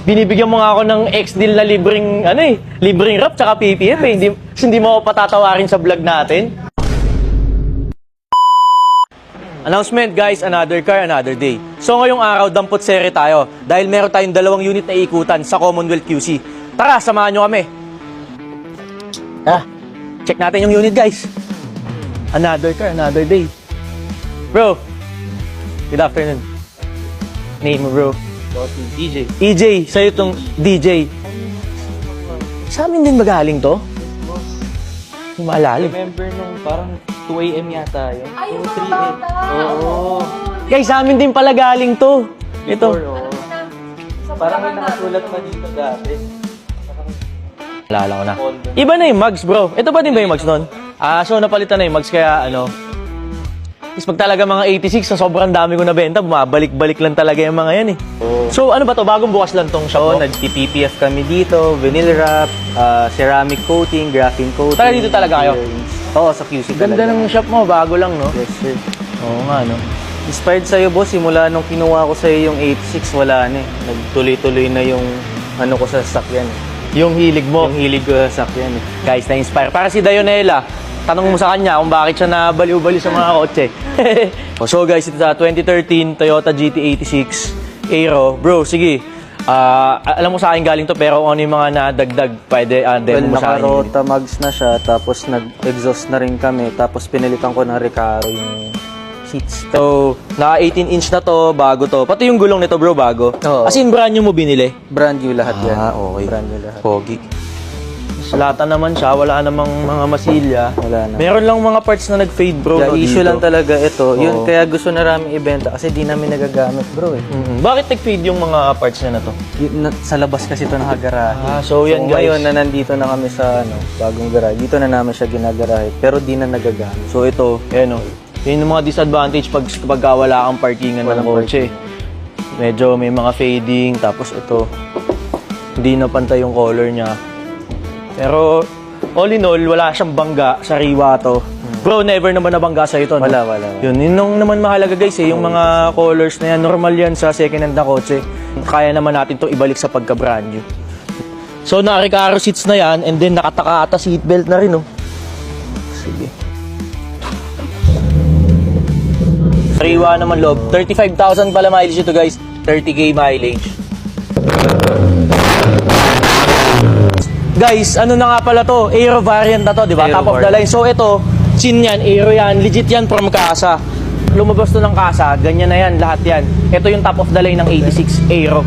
Binibigyan mo nga ako ng ex-deal na libreng, libreng rap tsaka PPF eh. Hindi mo ako patatawarin sa vlog natin. Announcement guys, another car, another day. So ngayong araw, dampot sere tayo dahil meron tayong 2 unit na ikutan sa Commonwealth QC. Tara, samahan nyo kami. Check natin yung unit guys. Another car, another day. Bro, good afternoon. Name mo bro? DJ. EJ, sa'yo itong DJ. Sa amin din ba galing to? Hindi maalalim. Remember nung parang 2 AM yata yun? Ay, yung 2, mga bata! Oo. Guys, sa amin din pala galing to. Ito. Before, oo. Parang may nakasulat na dito dati. Alala ko na. Iba na yung mugs, bro. Ito pa din ba yung mugs nun? So napalitan na yung mugs kaya is pag talaga mga 86 sa sobrang dami ko nabenta, bumabalik-balik lang talaga yung mga yan eh. So ano ba to? Bagong bukas lang tong shop mo? Nag-PPF kami dito, vinyl wrap, ceramic coating, graphene coating. Tara, dito talaga kayo? Oo, sa QC Ganda talaga. ng shop mo, bago lang no? Yes, sir. Oo nga no. Inspired sa'yo, boss. Simula nung kinuha ko sa'yo yung 86, wala na eh. Nagtuloy-tuloy na yung ano ko sa sasakyan. Yung hilig mo. Yung hilig ko sa sasakyan eh. Guys, na-inspire. Para si Dayonela, tanong mo sa kanya kung bakit siya nabaliw-baliw sa mga kotse. So guys, ito sa 2013 Toyota GT86 Aero. Bro, sige. Alam mo sa akin galing to pero kung ano yung mga nadagdag, pwede demo mo sa akin. Naka-Rota mags na siya, tapos nag-exhaust na rin kami, tapos pinalitan ko ng Recaro yung seats. So, naka 18 inch na to, bago to. Pati yung gulong nito bro, bago. Oo. As in, brand new mo binili? Brand new lahat yan. Okay. Brand new lahat. Pogi. Salata naman siya, wala namang mga masilya. Wala na. Meron lang mga parts na nag-fade bro. Kaya no, issue dito. lang talaga ito. Yun, Oo. kaya gusto na namin ibenta kasi di namin nagagamit bro eh. Bakit nag-fade yung mga parts niya na to? Sa labas kasi ito nakagarahe. So yan guys. Ngayon na nandito na kami sa bagong garahe, dito na namin siya ginagarahe pero di na nagagamit. So ito, ayan o. Yun yung mga disadvantage pag wala kang parkingan ng Walang kotse. Medyo may mga fading, tapos ito, hindi na pantay yung color niya. Pero, all in all, wala siyang bangga, sariwa to. Bro, never naman nabangga sa ito, no? Wala. Yun naman mahalaga guys yung mga colors na yan, normal yan sa second hand na kotse. Kaya naman natin to ibalik sa pagka-brand new. So, naka-Recaro seats na yan, and then nakataka-ata seatbelt na rin, oh. Sige. Sariwa naman loob. 35,000 pala mileage ito guys. 30k mileage. Guys, ano na nga pala to? Aero variant na to, di ba? Aero Top of the line. So ito, chin yan, Aero yan. Legit yan from Casa. Lumabas to ng Casa, ganyan na yan, lahat yan. Ito yung top of the line ng 86 Aero.